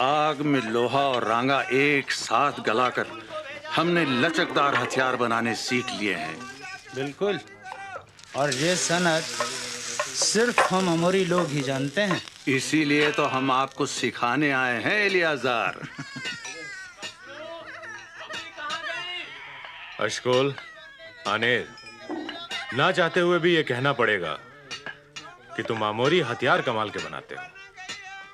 आग में लोहा और रांगा एक साथ गलाकर हमने लचकदार हथियार बनाने सीख लिए हैं। बिल्कुल। और ये सनत सिर्फ हम अमोरी लोग ही जानते हैं। इसीलिए तो हम आपको सिखाने आए हैं एलियाजार। अशकोल, आनेर, ना चाहते हुए भी ये कहना पड़ेगा कि तुम आमोरी हथियार कमाल के बनाते हो।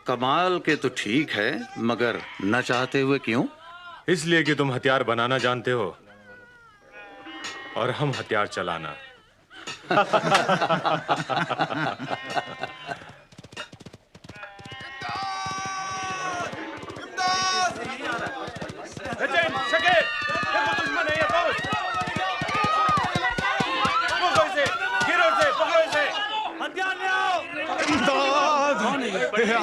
कमाल के तो ठीक है, मगर न चाहते हुए क्यों? इसलिए कि तुम हथियार बनाना जानते हो और हम हथियार चलाना।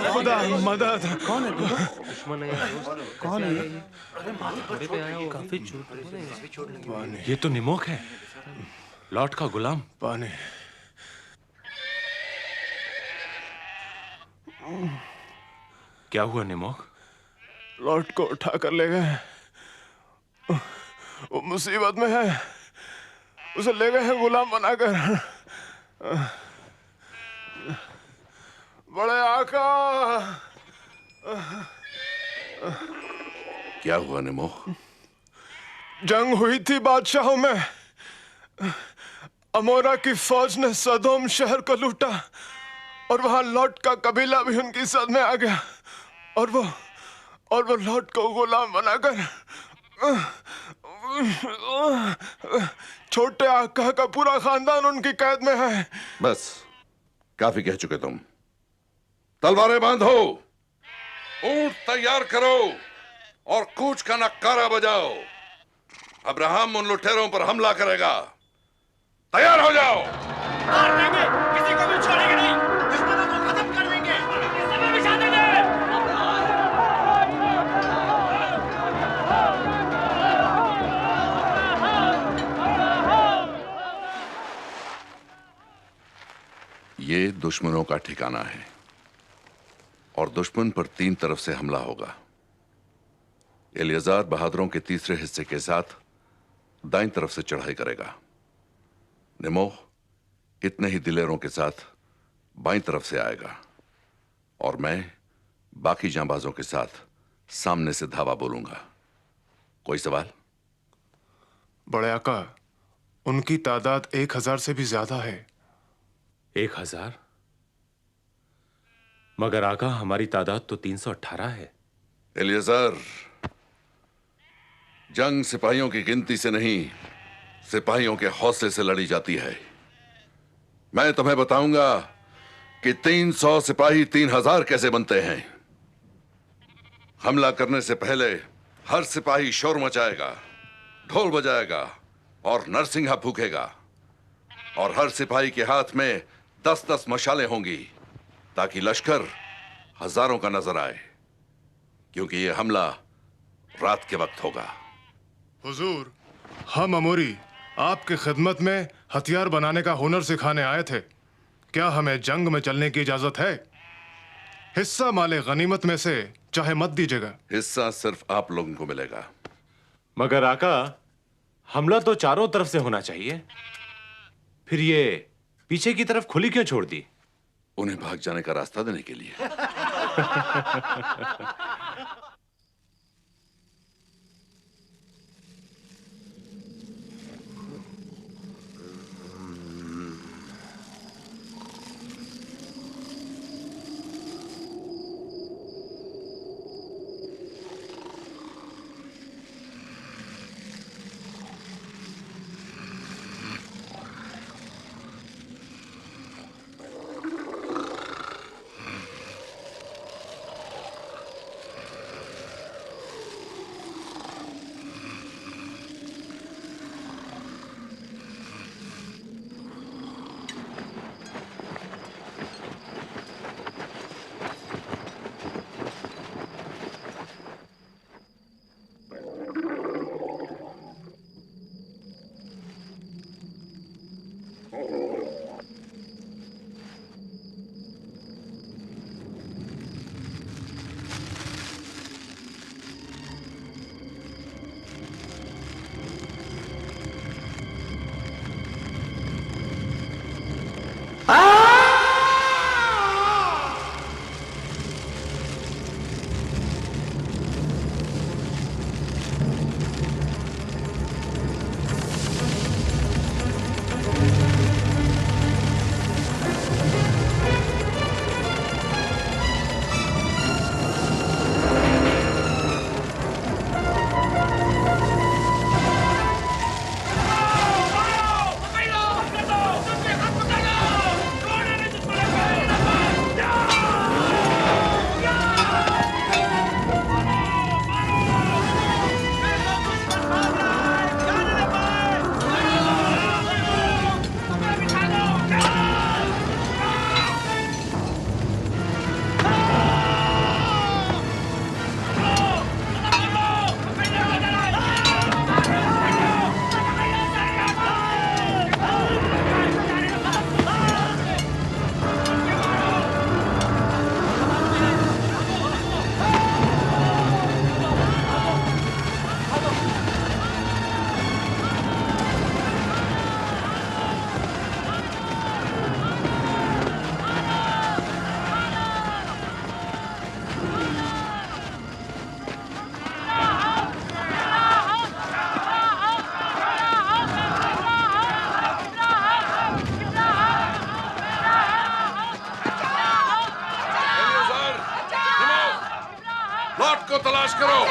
खुदा मदद। कौन है? दुश्मन है। कौन है? काफी चोट। ये तो निमोक है, लॉर्ड का गुलाम। पानी। क्या हुआ निमोक? लॉर्ड को उठा कर ले गए। वो मुसीबत में है, उसे ले गए हैं गुलाम बनाकर। बड़े आका। क्या हुआ निमो? जंग हुई थी बादशाहों में। अमोरा की फौज ने सदोम शहर को लूटा और वहां लॉट का कबीला भी उनकी सद में आ गया और वो लॉट को गुलाम बनाकर छोटे आका का पूरा खानदान उनकी कैद में है। बस काफी कह चुके तुम। तलवारें बांधो, ऊंट तैयार करो और कूच का नक्कारा बजाओ। अब्राहम उन लुटेरों पर हमला करेगा। तैयार हो जाओ। मार देंगे, किसी को भी छोड़ेंगे नहीं। दुश्मनों को खत्म कर देंगे, सब बिछा देंगे। ये दुश्मनों का ठिकाना है और दुश्मन पर 3 तरफ से हमला होगा। एलियाजार बहादुरों के तीसरे हिस्से के साथ दाईं तरफ से चढ़ाई करेगा। निमो इतने ही दिलेरों के साथ बाईं तरफ से आएगा और मैं बाकी जांबाजों के साथ सामने से धावा बोलूंगा। कोई सवाल? बड़े आका, उनकी तादाद 1000 से भी ज्यादा है। 1000? मगर आका हमारी तादाद तो 318 है। एलियाजार, जंग सिपाहियों की गिनती से नहीं, सिपाहियों के हौसले से लड़ी जाती है। मैं तुम्हें बताऊंगा कि 300 सिपाही 3000 कैसे बनते हैं। हमला करने से पहले हर सिपाही शोर मचाएगा, ढोल बजाएगा और नरसिंहा फूकेगा और हर सिपाही के हाथ में 10-10 मशालें होंगी ताकि लश्कर हजारों का नजर आए, क्योंकि यह हमला रात के वक्त होगा। हुजूर, हम अमोरी आपकी खिदमत में हथियार बनाने का हुनर सिखाने आए थे। क्या हमें जंग में चलने की इजाजत है? हिस्सा माले गनीमत में से चाहे मत दीजिएगा। हिस्सा सिर्फ आप लोगों को मिलेगा। मगर आका, हमला तो चारों तरफ से होना चाहिए, फिर ये पीछे की तरफ खुली क्यों छोड़ दी? उन्हें भाग जाने का रास्ता देने के लिए। लॉट को तलाश करो।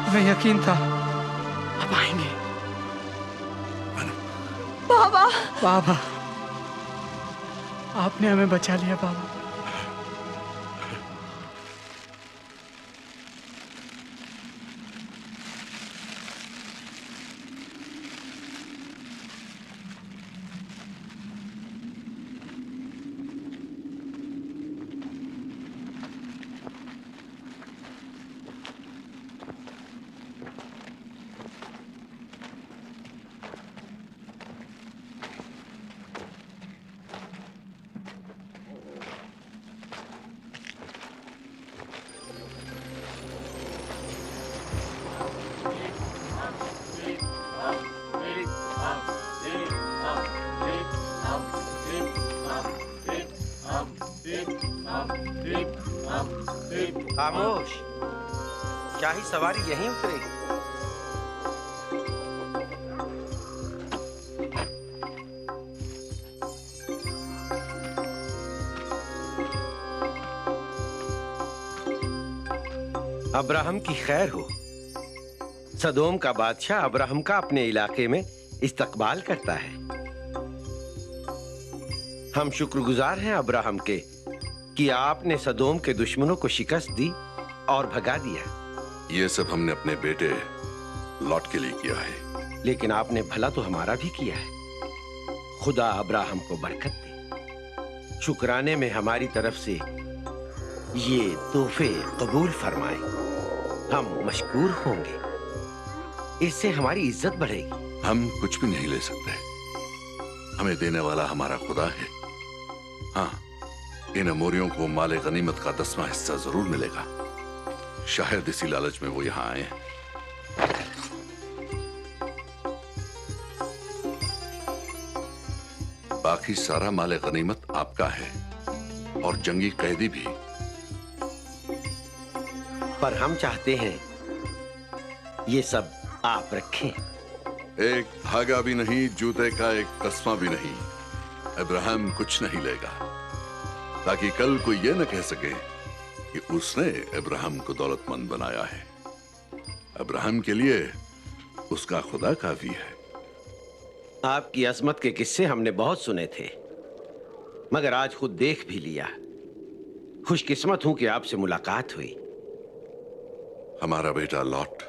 हमें यकीन था अब आएंगे। बाबा बाबा, आपने हमें बचा लिया बाबा। खामोश, शाही सवारी यहीं उतरेगी। अब्राहम की खैर हो। सदोम का बादशाह अब्राहम का अपने इलाके में इस्तकबाल करता है। हम शुक्रगुजार हैं अब्राहम के कि आपने सदोम के दुश्मनों को शिकस्त दी और भगा दिया। ये सब हमने अपने बेटे लॉट के लिए किया है। लेकिन आपने भला तो हमारा भी किया है। खुदा अब्राहम को बरकत दे। शुक्राने में हमारी तरफ से ये तोहफे कबूल फरमाए। हम मशकूर होंगे। इससे हमारी इज्जत बढ़ेगी। हम कुछ भी नहीं ले सकते। हमें देने वाला हमारा खुदा है। हाँ, इन अमोरियों को माले गनीमत का 10वां हिस्सा जरूर मिलेगा। शायद इसी लालच में वो यहां आए हैं। बाकी सारा माले गनीमत आपका है और जंगी कैदी भी। पर हम चाहते हैं ये सब आप रखें। एक धागा भी नहीं, जूते का एक तस्मा भी नहीं। अब्राहम कुछ नहीं लेगा, ताकि कल कोई ये न कह सके कि उसने अब्राहम को दौलतमंद बनाया है। अब्राहम के लिए उसका खुदा काफी है। आपकी अजमत के किस्से हमने बहुत सुने थे, मगर आज खुद देख भी लिया। खुशकिस्मत हूं कि आपसे मुलाकात हुई। हमारा बेटा लॉट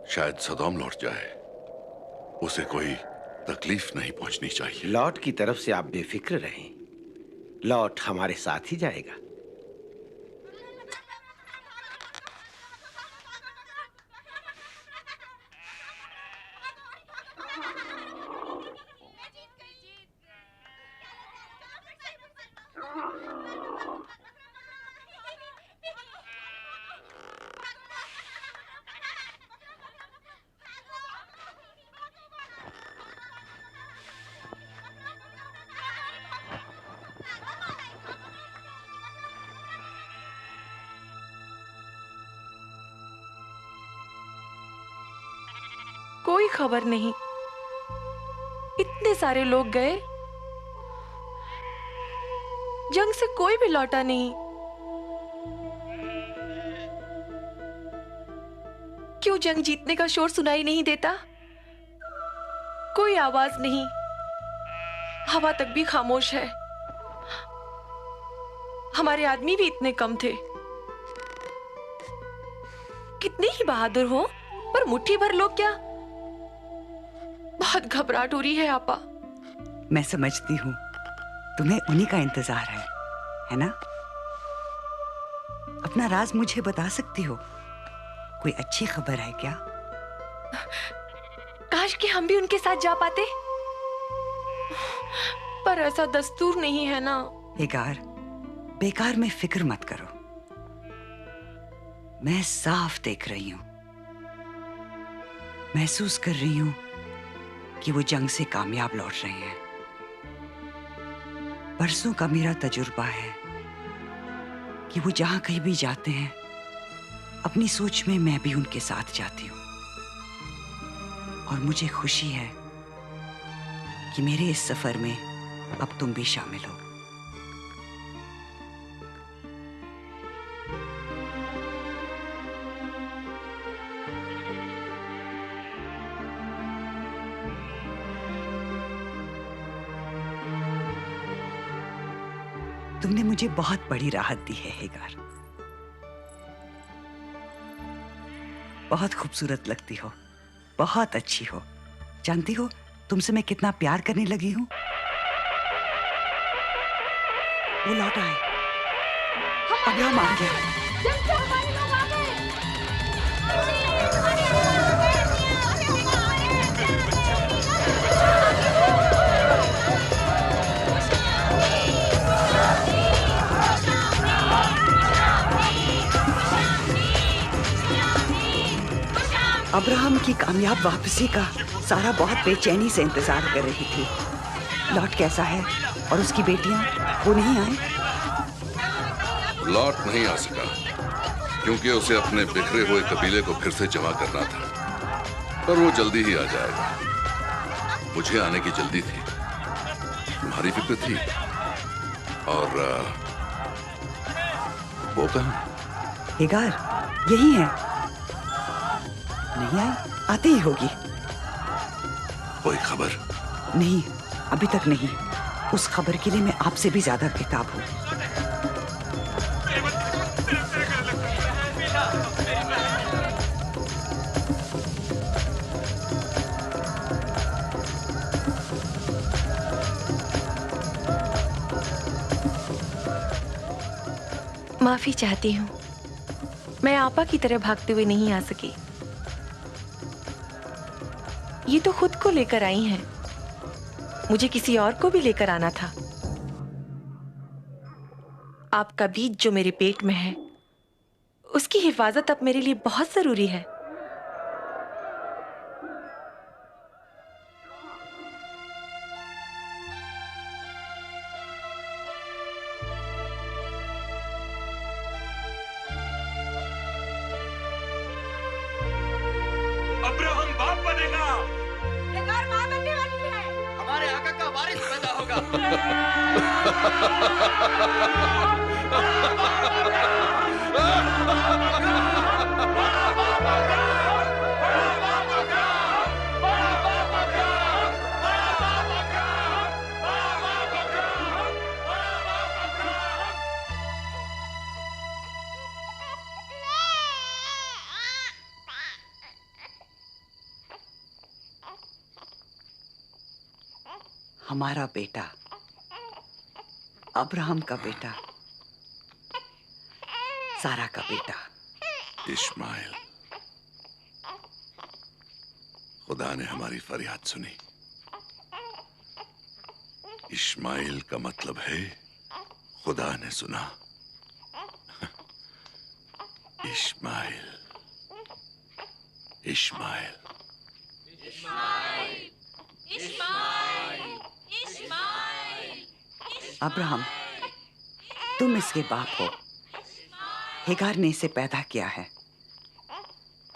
शायद सदोम लौट जाए, उसे कोई तकलीफ नहीं पहुंचनी चाहिए। लॉर्ड की तरफ से आप बेफिक्र रहें, लॉर्ड हमारे साथ ही जाएगा। कोई खबर नहीं, इतने सारे लोग गए, जंग से कोई भी लौटा नहीं। क्यों जंग जीतने का शोर सुनाई नहीं देता? कोई आवाज नहीं, हवा तक भी खामोश है। हमारे आदमी भी इतने कम थे। कितने ही बहादुर हो, पर मुट्ठी भर लोग क्या? बहुत घबराहट हो रही है आपा। मैं समझती हूँ, तुम्हें उन्हीं का इंतजार है ना? अपना राज मुझे बता सकती हो? कोई अच्छी खबर है क्या? काश कि हम भी उनके साथ जा पाते, पर ऐसा दस्तूर नहीं है ना। बेकार में फिक्र मत करो। मैं साफ देख रही हूं, महसूस कर रही हूं कि वो जंग से कामयाब लौट रहे हैं। बरसों का मेरा तजुर्बा है कि वो जहां कहीं भी जाते हैं, अपनी सोच में मैं भी उनके साथ जाती हूं। और मुझे खुशी है कि मेरे इस सफर में अब तुम भी शामिल हो। तुमने मुझे बहुत बड़ी राहत दी है हेगार। बहुत खूबसूरत लगती हो, बहुत अच्छी हो। जानती हो तुमसे मैं कितना प्यार करने लगी हूं? वो लौट आए, अब हम आ गए। अब्राहम की कामयाब वापसी का सारा बहुत बेचैनी से इंतजार कर रही थी। लॉट कैसा है और उसकी बेटियां, वो नहीं आए? लॉट नहीं आ सका क्योंकि उसे अपने बिखरे हुए कबीले को फिर से जमा करना था, पर वो जल्दी ही आ जाएगा। मुझे आने की जल्दी थी, तुम्हारी फिक्र थी। और वो कहाँ? हेगार यही है। नहीं आई, आती ही होगी। कोई खबर? नहीं, अभी तक नहीं। उस खबर के लिए मैं आपसे भी ज्यादा बेताब हूँ। माफी चाहती हूँ, मैं आपा की तरह भागते हुए नहीं आ सकी। ये तो खुद को लेकर आई हैं, मुझे किसी और को भी लेकर आना था। आपका बीज जो मेरे पेट में है, उसकी हिफाजत अब मेरे लिए बहुत जरूरी है। अब्राहम बाप बनेगा, हेगार मां बनने वाली है, हमारे आका का वारिस पैदा होगा। हमारा बेटा, अब्राहम का बेटा, सारा का बेटा। इस्माइल, खुदा ने हमारी फरियाद सुनी। इस्माइल का मतलब है खुदा ने सुना। इस्माइल, इस्माइल, अब्राहम, तुम इसके बाप हो। हेगार ने इसे पैदा किया है,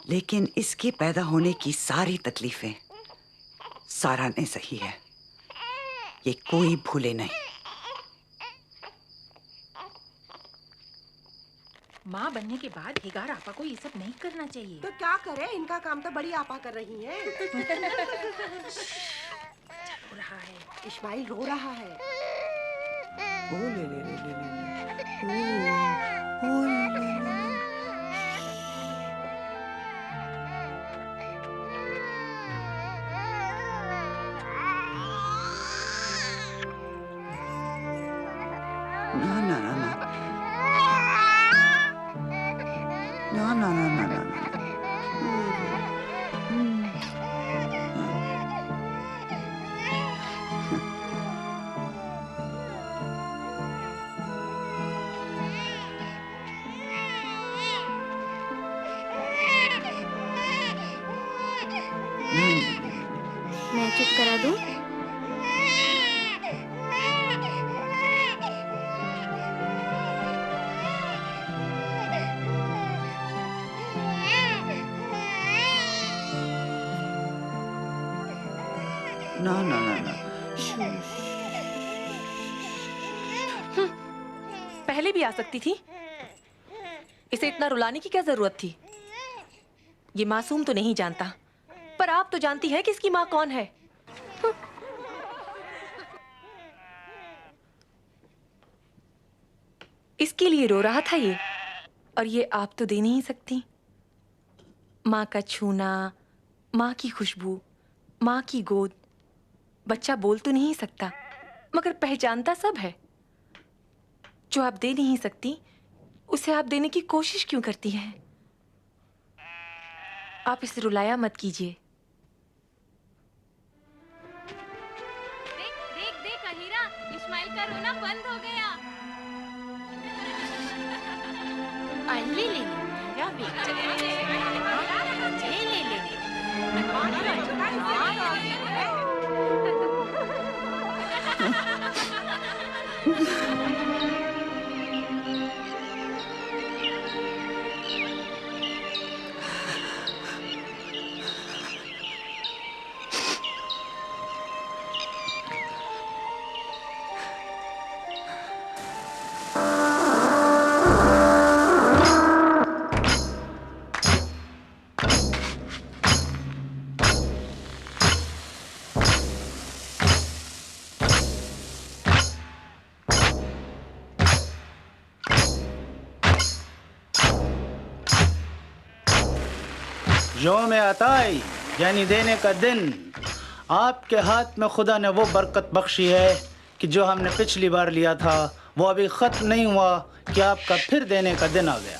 लेकिन इसके पैदा होने की सारी तकलीफें सारा ने सही है, ये कोई भूले नहीं। माँ बनने के बाद हेगार आपा को ये सब नहीं करना चाहिए। तो क्या करे, इनका काम तो बड़ी आपा कर रही हैं। रो रहा है, इस्माइल रो रहा है। ओ ले ले ले ले ले, ओ ले ले ले। ना ना ना ना ना ना ना ना ना। मैं चुप करा दूं? ना ना ना ना। पहले भी आ सकती थी। इसे इतना रुलाने की क्या जरूरत थी? ये मासूम तो नहीं जानता, पर आप तो जानती है कि इसकी माँ कौन है। इसके लिए रो रहा था ये, और ये आप तो दे नहीं सकती। माँ का छूना, माँ की खुशबू, माँ की गोद। बच्चा बोल तो नहीं सकता, मगर पहचानता सब है। जो आप दे नहीं सकती, उसे आप देने की कोशिश क्यों करती हैं? आप इसे रुलाया मत कीजिए। देख देख देख अहीरा, इस्माइल का रोना बंद हो गया। ले ले मेरा बेटा, ले ले ले। यौम अताई यानी देने का दिन, आपके हाथ में खुदा ने वो बरकत बख्शी है कि जो हमने पिछली बार लिया था वो अभी खत्म नहीं हुआ कि आपका फिर देने का दिन आ गया।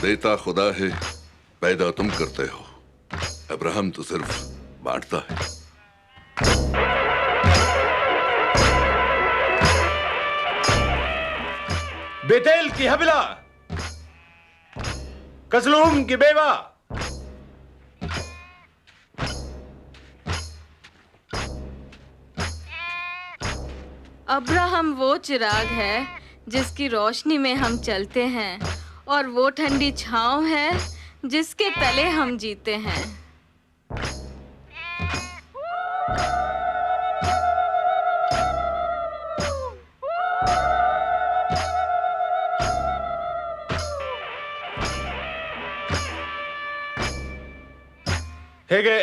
देता खुदा है, पैदा तुम करते हो। अब्राहम तो सिर्फ बांटता है। बेतेल की हबिला, कज़लूम की बेवा, अब्राहम वो चिराग है जिसकी रोशनी में हम चलते हैं, और वो ठंडी छांव है जिसके तले हम जीते हैं। हेगे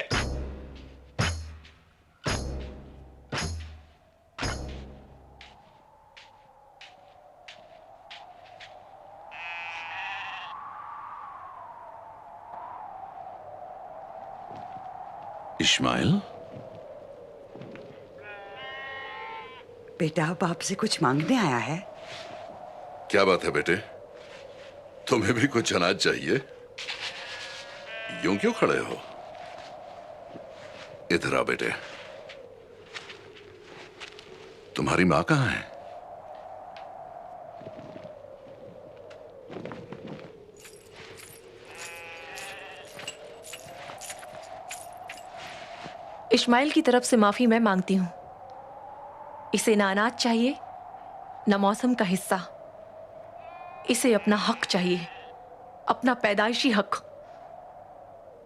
इस्माइल, बेटा अब आपसे कुछ मांगने आया है। क्या बात है बेटे, तुम्हें भी कुछ अनाज चाहिए? यूं क्यों खड़े हो? इधर आओ बेटे। तुम्हारी मां कहां है? इस्माइल की तरफ से माफी मैं मांगती हूं। इसे ना अनाज चाहिए न मौसम का हिस्सा। इसे अपना हक चाहिए, अपना पैदाइशी हक।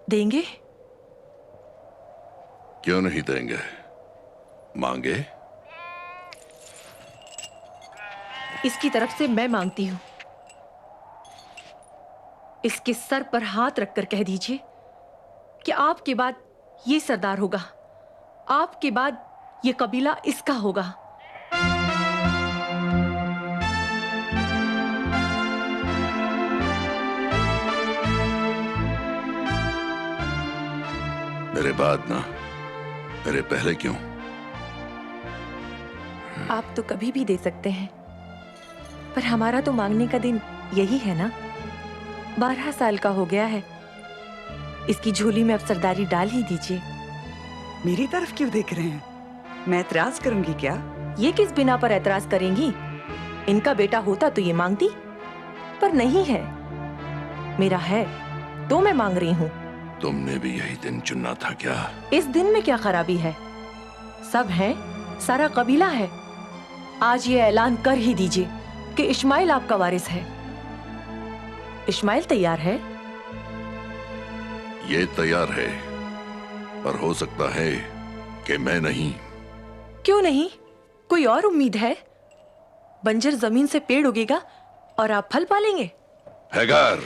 देंगे? क्यों नहीं देंगे? मांगे। इसकी तरफ से मैं मांगती हूं। इसके सर पर हाथ रखकर कह दीजिए कि आपके बाद ये सरदार होगा, आपके बाद ये कबीला इसका होगा। मेरे बाद ना, मेरे पहले क्यों? आप तो कभी भी दे सकते हैं, पर हमारा तो मांगने का दिन यही है ना। 12 साल का हो गया है। इसकी झोली में अब सरदारी डाल ही दीजिए। मेरी तरफ क्यों देख रहे हैं? मैं एतराज करूंगी क्या? ये किस बिना पर एतराज करेंगी? इनका बेटा होता तो ये मांगती, पर नहीं है। मेरा है तो मैं मांग रही हूँ। तुमने भी यही दिन चुना था क्या? इस दिन में क्या खराबी है? सब हैं, सारा कबीला है। आज ये ऐलान कर ही दीजिए कि इस्माइल आपका वारिस है। इस्माइल तैयार है? ये तैयार है, पर हो सकता है कि मैं नहीं। क्यों नहीं? कोई और उम्मीद है? बंजर जमीन से पेड़ उगेगा और आप फल पालेंगे। हैगार,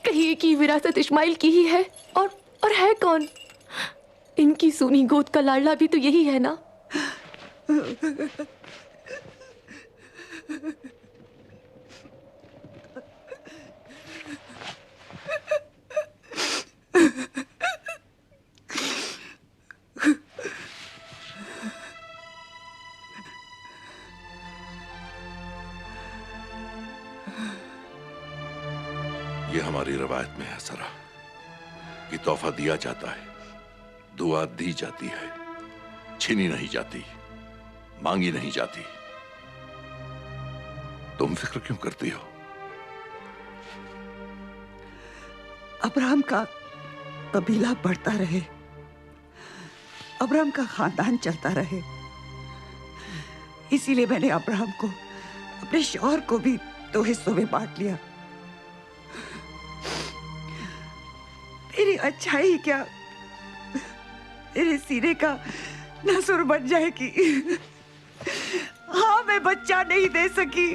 कहिए कि विरासत इस्माइल की ही है, और है कौन? इनकी सूनी गोद का लाडला भी तो यही है ना। ये हमारी रवायत में है सरा कि तोहफा दिया जाता है, दुआ दी जाती है, छीनी नहीं जाती, मांगी नहीं जाती। तुम फिक्र क्यों करती हो? अब्राहम का कबीला बढ़ता रहे, अब्राहम का खानदान चलता रहे, इसीलिए मैंने अब्राहम को, अपने शौहर को भी 2 हिस्सों में बांट लिया। मेरी अच्छाई क्या मेरे सीने का नसूर बन जाएगी? हाँ, मैं बच्चा नहीं दे सकी।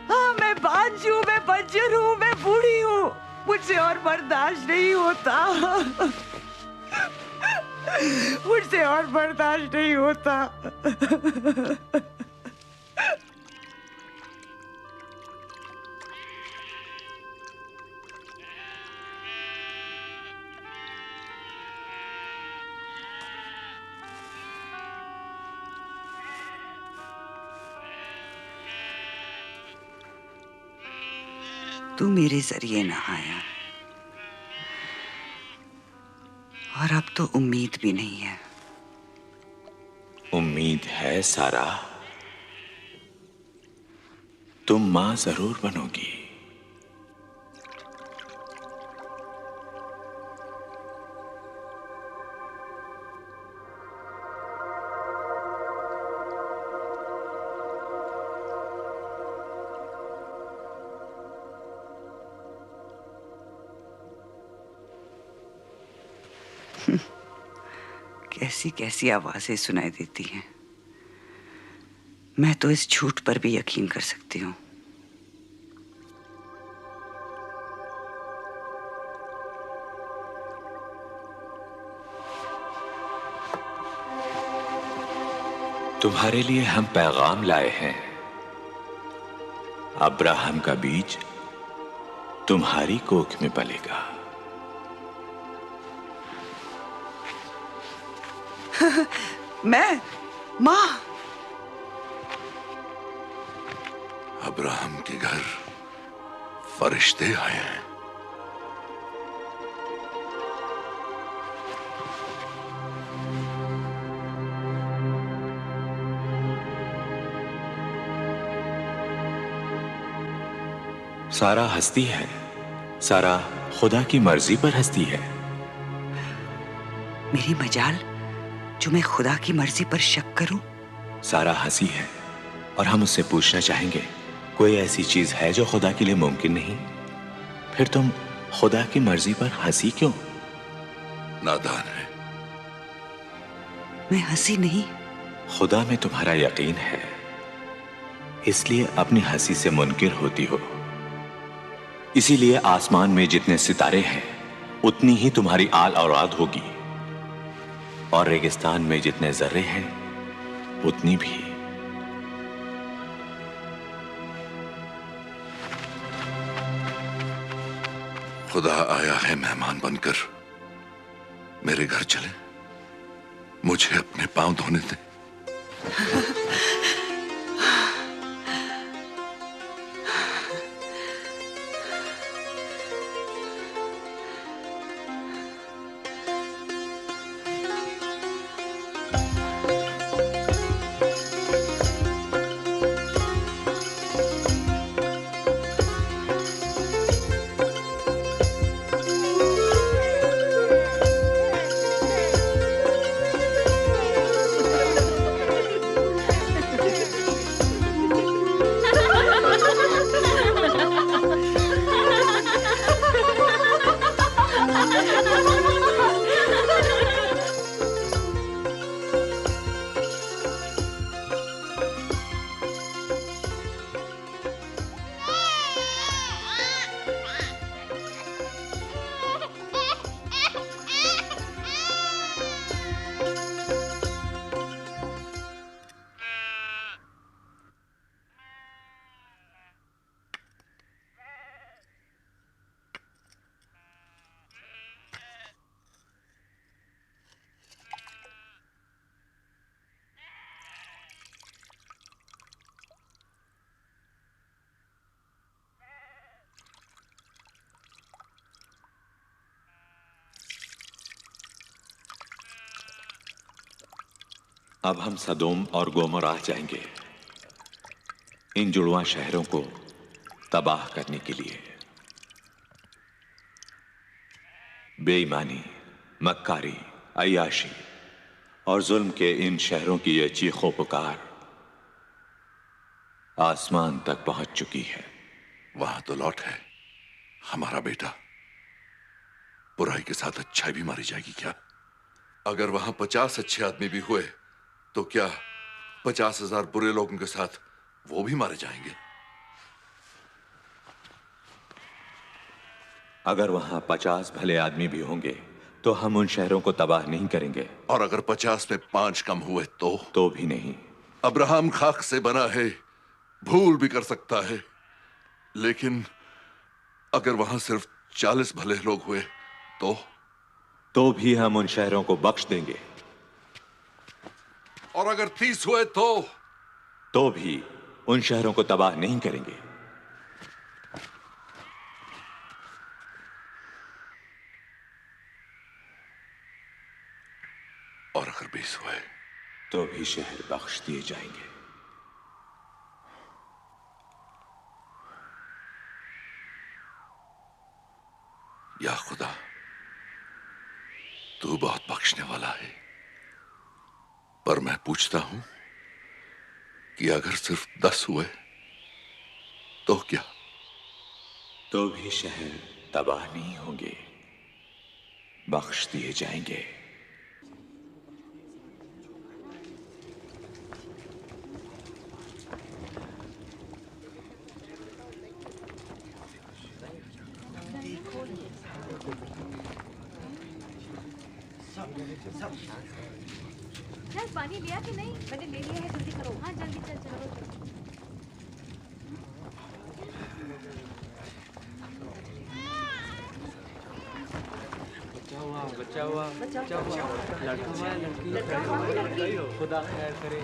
हाँ, मैं बांझ हूँ, मैं बंजर हूँ, मैं बूढ़ी हूँ। मुझसे और बर्दाश्त नहीं होता। मुझसे और बर्दाश्त नहीं होता। तू मेरे जरिए ना आया, और अब तो उम्मीद भी नहीं है। उम्मीद है सारा, तुम मां जरूर बनोगी। कैसी कैसी आवाजें सुनाई देती हैं। मैं तो इस झूठ पर भी यकीन कर सकती हूँ। तुम्हारे लिए हम पैगाम लाए हैं। अब्राहम का बीज तुम्हारी कोख में पलेगा। मैं माँ। अब्राहम के घर फरिश्ते आए हैं। सारा हंसती है। सारा खुदा की मर्जी पर हंसती है। मेरी मजाल जो मैं खुदा की मर्जी पर शक करूं। सारा हंसी है और हम उससे पूछना चाहेंगे, कोई ऐसी चीज है जो खुदा के लिए मुमकिन नहीं? फिर तुम खुदा की मर्जी पर हंसी क्यों? नादान है। मैं हंसी नहीं। खुदा में तुम्हारा यकीन है, इसलिए अपनी हंसी से मुनकिर होती हो। इसीलिए आसमान में जितने सितारे हैं उतनी ही तुम्हारी आल औलाद होगी, और रेगिस्तान में जितने जर्रे हैं उतनी भी। खुदा आया है मेहमान बनकर। मेरे घर चले, मुझे अपने पांव धोने दे। अब हम सदोम और गोमोराह जाएंगे, इन जुड़वा शहरों को तबाह करने के लिए। बेईमानी, मक्कारी, अय्याशी और जुल्म के इन शहरों की ये चीखों पुकार आसमान तक पहुंच चुकी है। वहां तो लौट है हमारा बेटा। बुराई के साथ अच्छाई भी मारी जाएगी क्या? अगर वहां 50 अच्छे आदमी भी हुए तो क्या 50,000 बुरे लोगों के साथ वो भी मारे जाएंगे? अगर वहां 50 भले आदमी भी होंगे तो हम उन शहरों को तबाह नहीं करेंगे। और अगर 50 में 5 कम हुए तो भी नहीं। अब्राहम खाक से बना है, भूल भी कर सकता है, लेकिन अगर वहां सिर्फ 40 भले लोग हुए तो भी हम उन शहरों को बख्श देंगे। और अगर 30 हुए तो भी उन शहरों को तबाह नहीं करेंगे। और अगर 20 हुए तो भी शहर बख्श दिए जाएंगे। या खुदा, तू बहुत बख्शने वाला है, पर मैं पूछता हूं कि अगर सिर्फ 10 हुए तो क्या? तो भी शहर तबाह नहीं होंगे, बख्श दिए जाएंगे। यार पानी लिया कि नहीं? मैंने ले लिया है, जल्दी करो। हाँ जल्दी चल चलो। बच्चा हुआ लड़का हुआ लड़की खुदा खैर करे।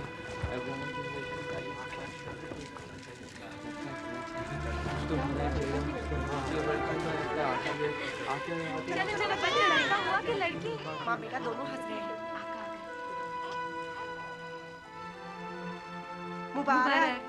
चलो बच्चा लड़का हुआ कि लड़की? माँ बेटा दोनों हंस रहे हैं। मुबारक।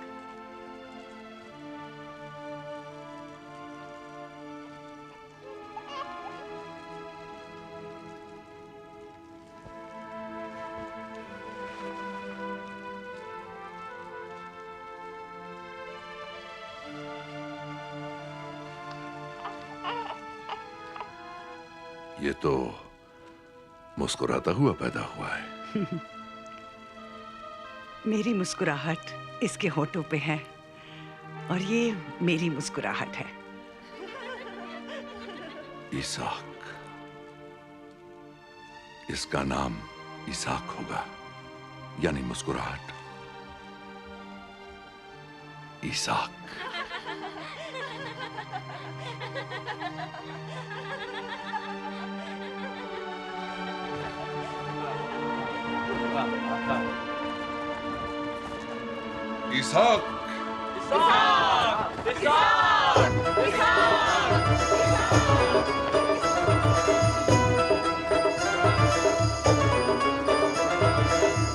ये तो मुस्कुराता हुआ पैदा हुआ है। मेरी मुस्कुराहट इसके होठों पे है और ये मेरी मुस्कुराहट है। इसाक, इसका नाम इसाक होगा, यानी मुस्कुराहट। इसाक। इसाक।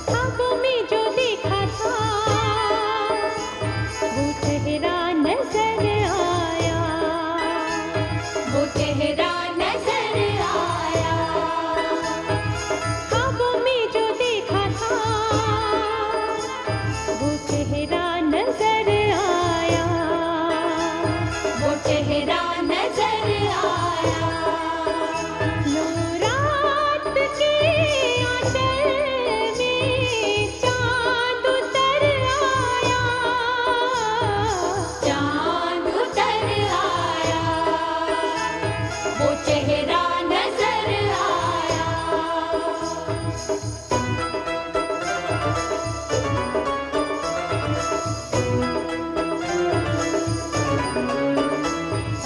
ख्वाबों में जो देखा था वो चेहरा नजर आया, वो चेहरा नजर आया। ख्वाबों में जो देखा था वो चेहरा नजर आया, वो चेहरा नजर आया। लो रात के आंचल में चांद उतर आया, चांद उतर आया, वो चेहरा नजर आया।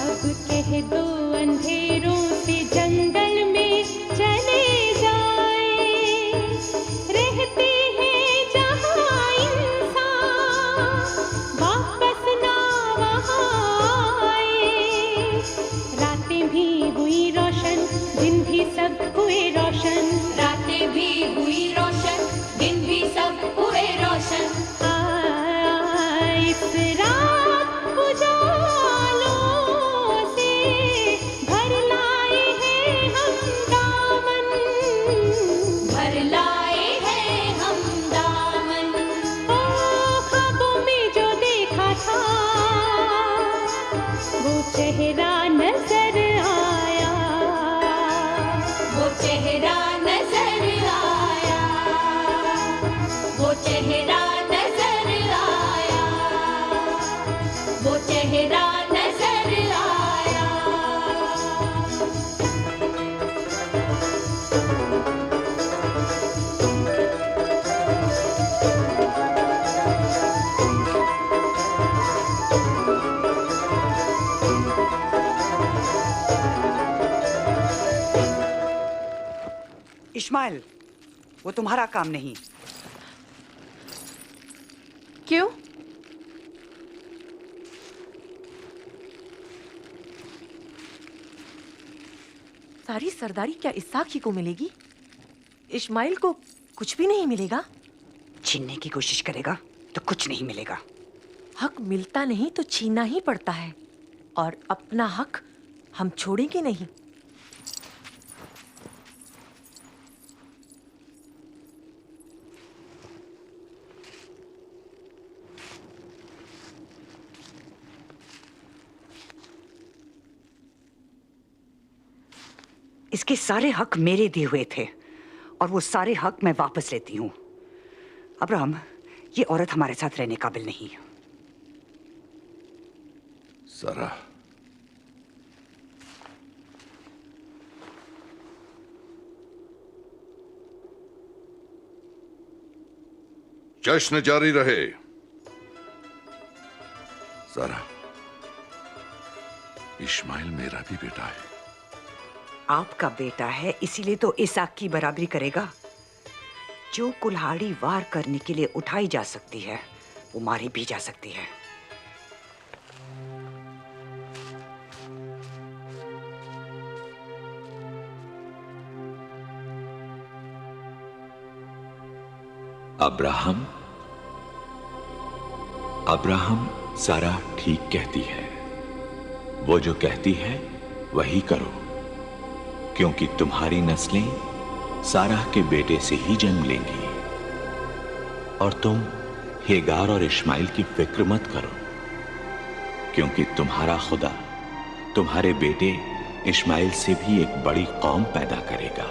अब कह दो अंधेरों से जंगल में चले जाए, रहते हैं जहाँ इंसान वापस ना वहाँ आए। रातें भी हुई रोशन, दिन भी सब हुए रोशन, रातें भी हुई रोशन, दिन भी सब हुए रोशन। इस रात उजालों से भर लाए हैं हम दामन, भर लाए हैं हम दामन। ओ ख्वाबों में जो देखा था वो चेहरा नजर आया, वो चेहरा नजर आया, वो चेहरा नजर आया, वो चेहरा नजर आया। इस्माइल, वो तुम्हारा काम नहीं। क्यों? सारी सरदारी क्या इसाक ही को मिलेगी? इस्माइल को कुछ भी नहीं मिलेगा? छीनने की कोशिश करेगा तो कुछ नहीं मिलेगा। हक मिलता नहीं तो छीनना ही पड़ता है, और अपना हक हम छोड़ेंगे नहीं। इसके सारे हक मेरे दिए हुए थे और वो सारे हक मैं वापस लेती हूँ। अब्राहम, ये औरत हमारे साथ रहने काबिल नहीं। सारा, जश्न जारी रहे। सारा, इस्माइल मेरा भी बेटा है। आपका बेटा है, इसीलिए तो इसाक की बराबरी करेगा। जो कुल्हाड़ी वार करने के लिए उठाई जा सकती है, वो मारी भी जा सकती है। अब्राहम, सारा ठीक कहती है। वो जो कहती है वही करो, क्योंकि तुम्हारी नस्लें सारा के बेटे से ही जन्म लेंगी। और तुम हेगार और इश्माइल की फिक्र मत करो, क्योंकि तुम्हारा खुदा तुम्हारे बेटे इश्माइल से भी एक बड़ी कौम पैदा करेगा।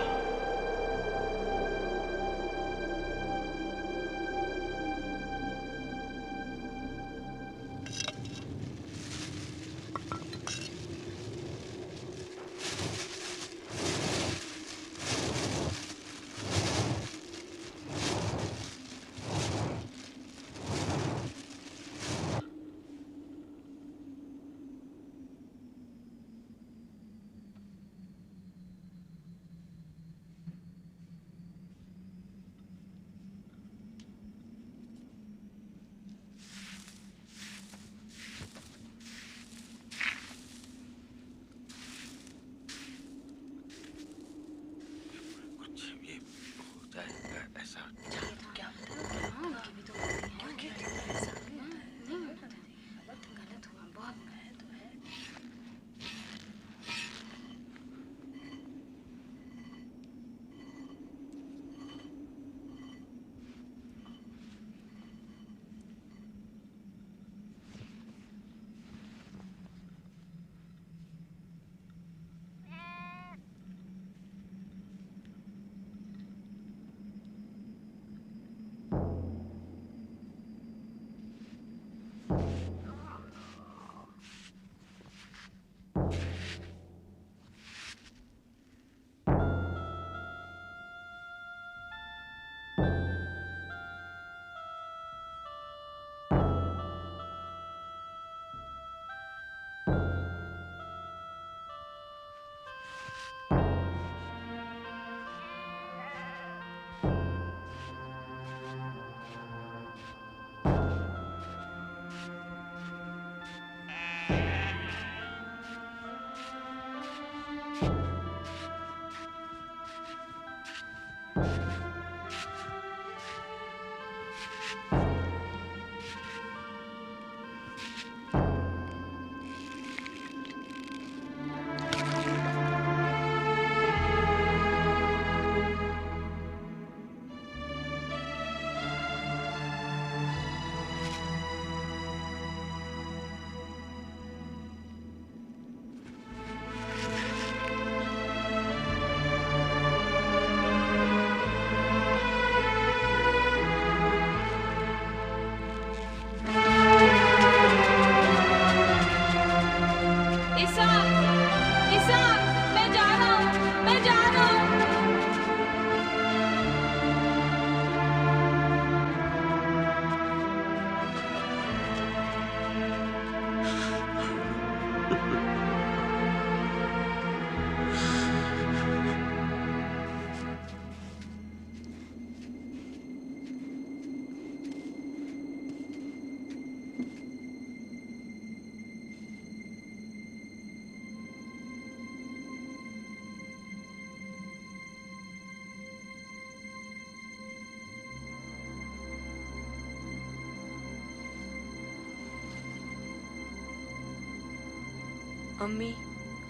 अम्मी,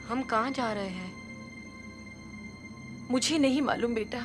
हम कहाँ जा रहे हैं? मुझे नहीं मालूम बेटा।